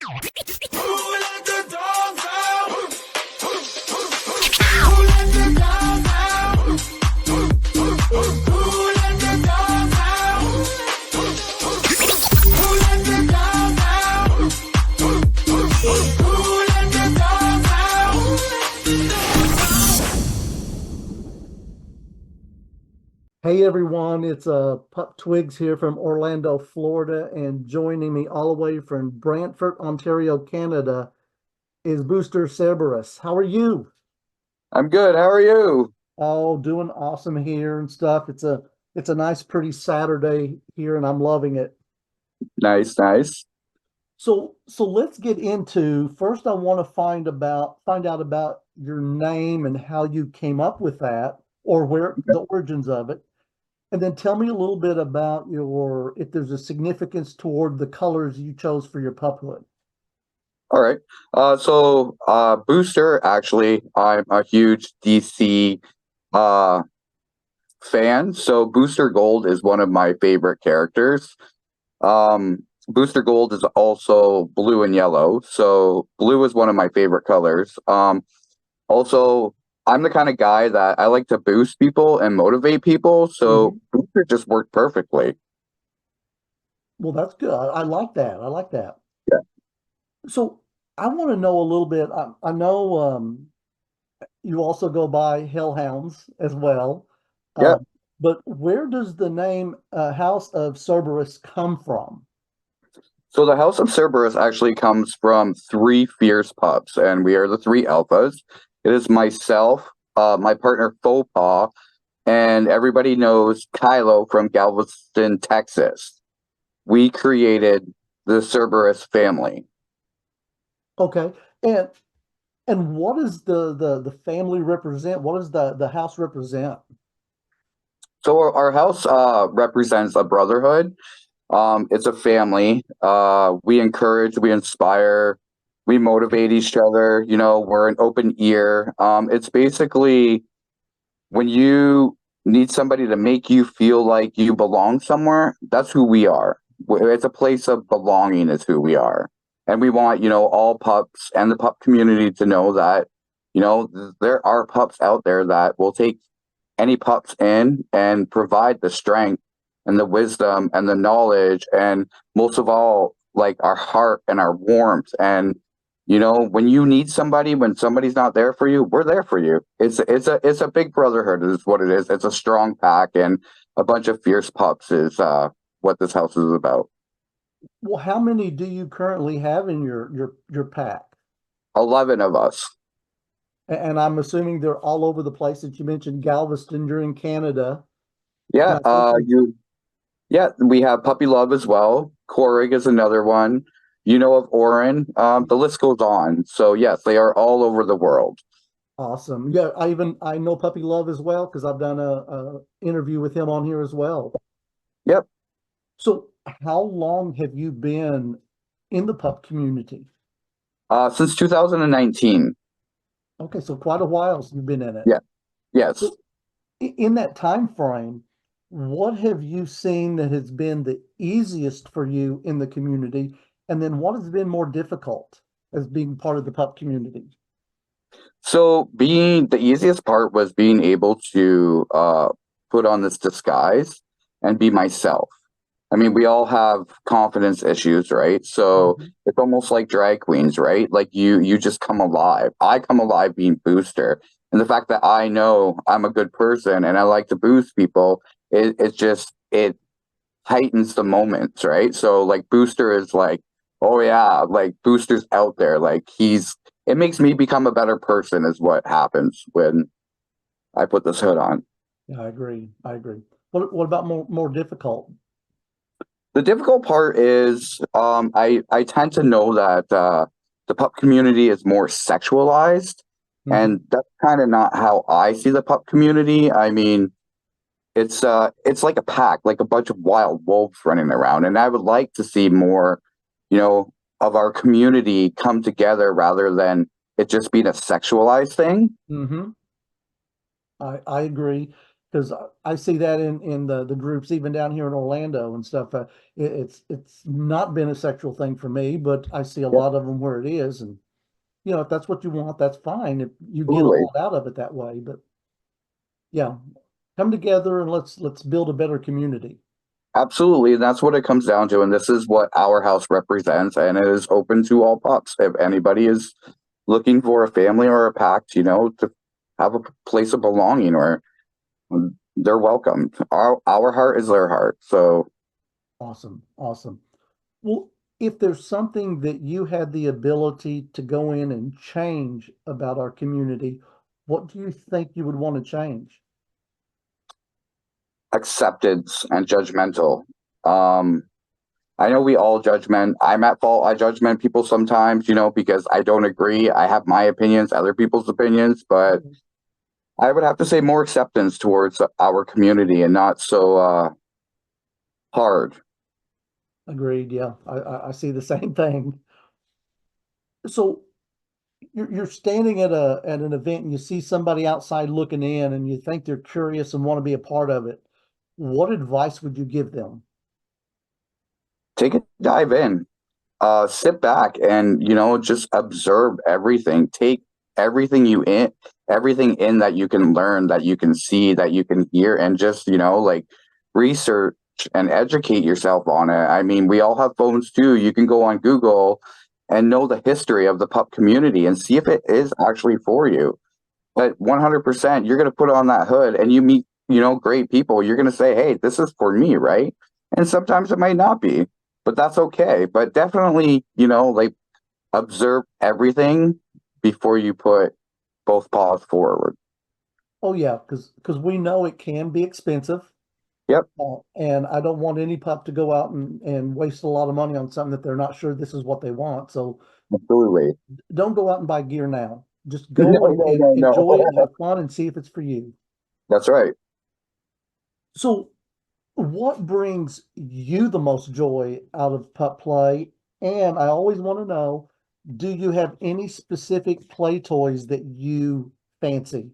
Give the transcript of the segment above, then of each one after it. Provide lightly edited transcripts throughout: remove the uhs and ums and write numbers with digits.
let the dogs out? Who let the dogs out? Who let the dogs out? Who let the dogs out? Who let the dogs out? Hey everyone, it's Pup Twigs here from Orlando, Florida, and joining me all the way from Brantford, Ontario, Canada is Booster Cerberus. How are you? I'm good. How are you? Oh, doing awesome here and stuff. It's a nice, pretty Saturday here, and I'm loving it. Nice, nice. So let's get into first. I want to find out about your name and how you came up with that, or where the origins of it. And then tell me a little bit about if there's a significance toward the colors you chose for your puphood. All right. Booster, actually, I'm a huge DC uh fan. So Booster Gold is one of my favorite characters. Booster Gold is also blue and yellow. So blue is one of my favorite colors. Also, I'm the kind of guy that I like to boost people and motivate people. So Booster just worked perfectly. Well, that's good. I like that. I like that. Yeah. So I want to know a little bit. I know you also go by Hellhounds as well. Yeah. But where does the name House of Cerberus come from? So the House of Cerberus actually comes from three fierce pups, and we are the three alphas. It is myself, my partner Faux Paw, and everybody knows Kylo from Galveston, Texas. We created the Cerberus family. Okay. And what does the family represent? What does the house represent? So our house represents a brotherhood. It's a family. We encourage, we inspire, we motivate each other. You know, we're an open ear. It's basically when you need somebody to make you feel like you belong somewhere, that's who we are. It's a place of belonging is who we are. And we want, all pups and the pup community to know that, there are pups out there that will take any pups in and provide the strength and the wisdom and the knowledge and most of all like our heart and our warmth and when you need somebody, when somebody's not there for you, we're there for you. It's a big brotherhood is what it is. It's a strong pack and a bunch of fierce pups is what this house is about. Well, how many do you currently have in your pack? 11 of us. And I'm assuming they're all over the place. That you mentioned Galveston, you're in Canada. Yeah, we have Puppy Love as well. Korig is another one. You know of Oren. The list goes on. So yes, they are all over the world. Awesome. Yeah, I know Puppy Love as well because I've done a interview with him on here as well. Yep. So how long have you been in the pup community? Since 2019. Okay, so quite a while since you've been in it. Yeah. Yes. So in that time frame, what have you seen that has been the easiest for you in the community? And then what has been more difficult as being part of the pup community? So being the easiest part was being able to put on this disguise and be myself. I mean, we all have confidence issues, right? So it's almost like drag queens, right? Like you just come alive. I come alive being Booster. And the fact that I know I'm a good person and I like to boost people, it heightens the moments, right? So like Booster is like, oh yeah, like Booster's out there. Like it makes me become a better person is what happens when I put this hood on. Yeah, I agree. I agree. What about more difficult? The difficult part is I tend to know that the pup community is more sexualized, and that's kind of not how I see the pup community. I mean, it's like a pack, like a bunch of wild wolves running around, and I would like to see more, of our community come together rather than it just being a sexualized thing. I agree Because I see that in the groups, even down here in Orlando and stuff. It's not been a sexual thing for me, but I see a Yep. lot of them where it is. And, if that's what you want, that's fine. If you get a Absolutely. lot out of it that way, but yeah, come together and let's build a better community. Absolutely. And that's what it comes down to. And this is what our house represents. And it is open to all pups. If anybody is looking for a family or a pack, to have a place of belonging, or they're welcome. Our heart is their heart. So Awesome, awesome. Well, if there's something that you had the ability to go in and change about our community, what do you think you would want to change? acceptance and judgmental. Um, I know we all judgment. I'm at fault. I judgment people sometimes, because I don't agree. I have my opinions, other people's opinions, but I would have to say more acceptance towards our community and not so hard. Agreed. Yeah, I see the same thing. So you're standing at an event and you see somebody outside looking in and you think they're curious and want to be a part of it. What advice would you give them? Take a dive in. Sit back and just observe everything. Take everything you in, everything in that you can learn, that you can see, that you can hear, and just like research and educate yourself on it. I mean, we all have phones too. You can go on Google and know the history of the pup community and see if it is actually for you. But 100%, you're going to put on that hood and you meet great people. You're going to say, hey, this is for me, right? And sometimes it might not be, but that's okay. But definitely, like, observe everything before you put both paws forward. Oh yeah, because we know it can be expensive. Yep, And I don't want any pup to go out and waste a lot of money on something that they're not sure this is what they want. So absolutely. don't go out and buy gear now. Just No, go no, and no, enjoy it and no. have fun and see if it's for you. That's right. So what brings you the most joy out of pup play? And I always want to know, do you have any specific play toys that you fancy?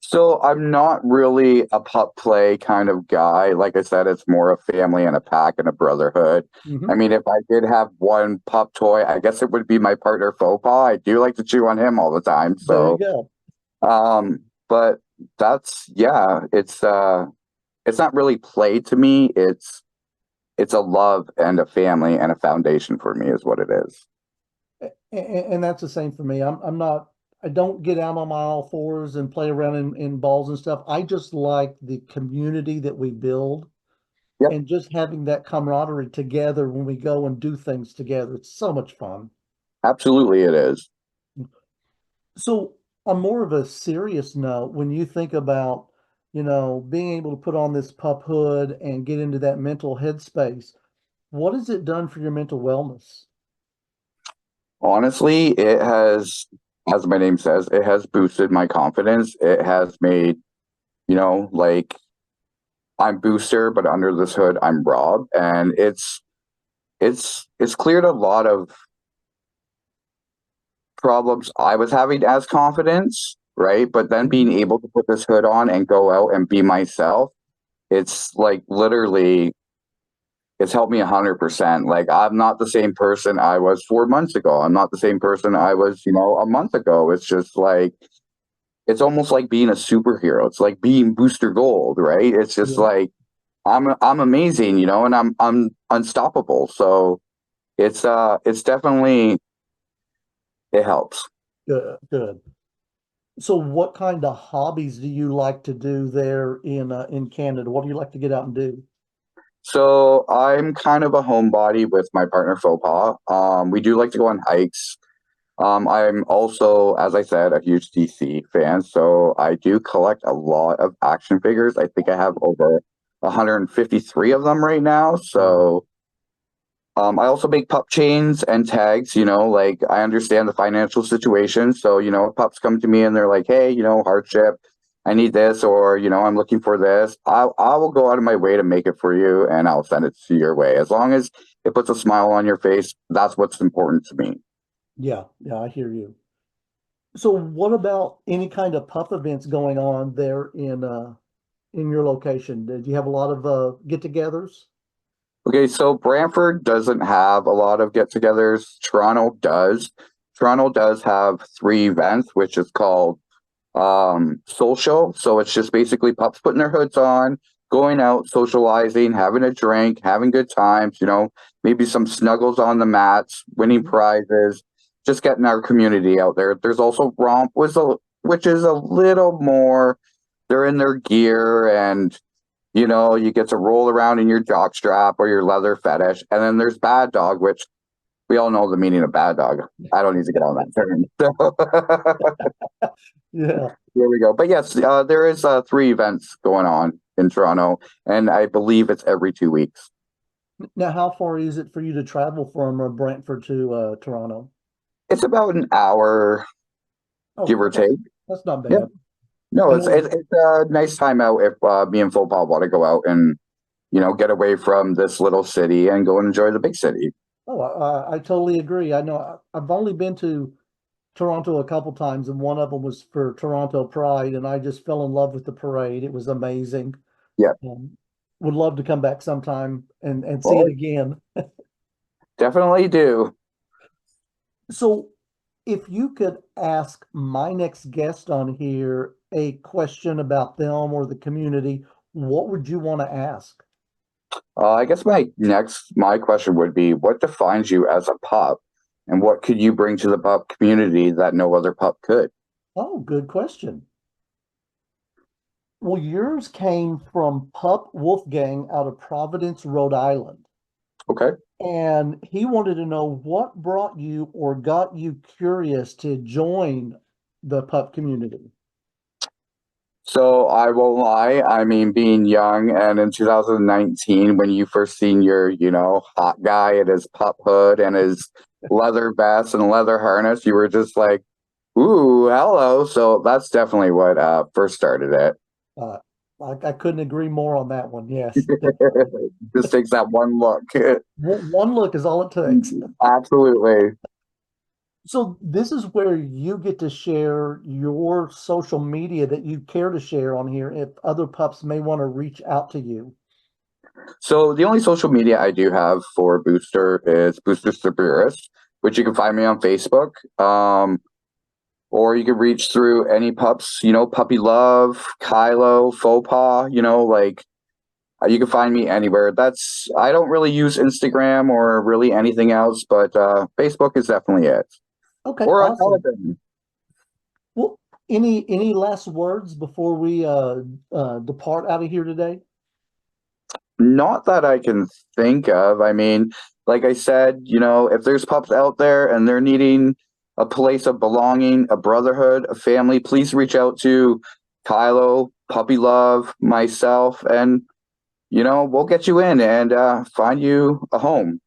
So I'm not really a pup play kind of guy. Like I said, it's more a family and a pack and a brotherhood. I Hmm. mean, if I did have one pup toy, I guess it would be my partner Faux Pas. I do like to chew on him all the time. There you So, go. but that's yeah, it's not really play to me. It's a love and a family and a foundation for me is what it is. And that's the same for me. I'm not, I don't get out on my all fours and play around in balls and stuff. I just like the community that we build Yep, and just having that camaraderie together when we go and do things together. It's so much fun. absolutely it is. So, on more of a serious note, when you think about, being able to put on this pup hood and get into that mental headspace, what has it done for your mental wellness? Honestly, it has, as my name says, it has boosted my confidence. It has made, like I'm Booster, but under this hood, I'm Rob, and it's cleared a lot of problems I was having as confidence, right? But then being Mhm. able to put this hood on and go out and be myself, it's like literally it's helped me 100%. Like I'm not the same person I was 4 months ago. I'm not the same person I was, a month ago. It's just like it's almost like being a superhero. It's like being Booster Gold, right? It's just Yeah, like I'm amazing, and I'm unstoppable. So it's definitely it helps. good, good. So, what kind of hobbies do you like to do there in Canada? What do you like to get out and do? So I'm kind of a homebody with my partner Faux Pas. We do like to go on hikes. I'm also, as I said, a huge DC fan, so I do collect a lot of action figures. I think I have over 153 of them right now. Wow. So I also make pup chains and tags. Like I understand the financial situation. So, if pups come to me and they're like, hey, hardship, I need this, or, I'm looking for this, I will go out of my way to make it for you and I'll send it to your way. As long as it puts a smile on your face, that's what's important to me. Yeah, yeah, I hear you. So, what about any kind of pup events going on there in your location? Did you have a lot of get-togethers? Okay, so Brantford doesn't have a lot of get-togethers. Toronto does. Toronto does have three events, which is called social. So it's just basically pups putting their hoods on, going out, socializing, having a drink, having good times, maybe some snuggles on the mats, winning prizes, just getting our community out there. There's also romp, which is a little more, they're in their gear and you get to roll around in your jock strap or your leather fetish. And then there's bad dog, which we all know the meaning of bad dog. I don't need to get on that term. Yeah. Here we go. But yes, there is three events going on in Toronto, and I believe it's every 2 weeks. Now, how far is it for you to travel from Brantford to Toronto? It's about an hour, Oh, give or take. that's not Yeah. bad. No, And it's a nice time out if me and football want to go out and get away from this little city and go and enjoy the big city. Oh, I totally agree. I know I've only been to Toronto a couple times, and one of them was for Toronto Pride, and I just fell in love with the parade. It was amazing. Yeah. Would love to come back sometime and see Well, it again. definitely do. So, if you could ask my next guest on here a question about them or the community, what would you want to ask? I guess my question would be, what defines you as a pup, and what could you bring to the pup community that no other pup could? Oh, good question. Well, yours came from Pup Wolfgang out of Providence, Rhode Island. Okay. And he wanted to know what brought you or got you curious to join the pup community. So I won't lie. I mean, being young and in 2019, when you first seen your, hot guy in his pup hood and his leather vest and leather harness, you were just like, ooh, hello. So that's definitely what first started it. Uh, I couldn't agree more on that one. Yes. Just takes that one look. One look is all it takes. Absolutely. So this is where you get to share your social media that you care to share on here if other pups may want to reach out to you. So the only social media I do have for Booster is Booster Cerberus, which you can find me on Facebook. Or you can reach through any pups, Puppy Love, Kylo, Faux Paw, you can find me anywhere. I don't really use Instagram or really anything else, but Facebook is definitely it. Okay, Or on awesome. Telegram. Well, any last words before we depart out of here today? Not that I can think of. I mean, like I said, if there's pups out there and they're needing a place of belonging, a brotherhood, a family, please reach out to Kylo, Puppy Love, myself, and we'll get you in and find you a home.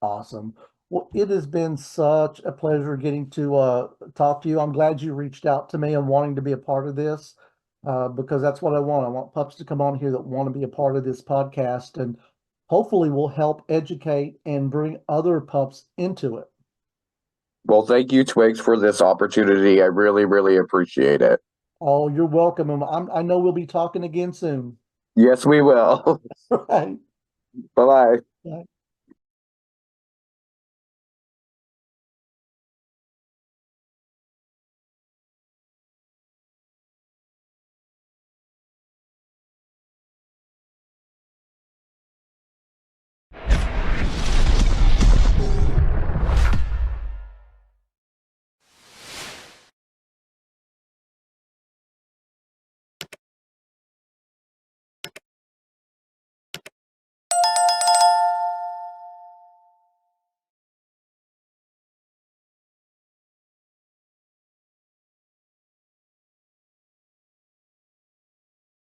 Awesome. Well, it has been such a pleasure getting to talk to you. I'm glad you reached out to me and wanting to be a part of this because that's what I want. I want pups to come on here that want to be a part of this podcast, and hopefully we'll help educate and bring other pups into it. Well, thank you, Twigs, for this opportunity. I really, really appreciate it. Oh, you're welcome. And I know we'll be talking again soon. Yes, we will. Right. Bye-bye. Right.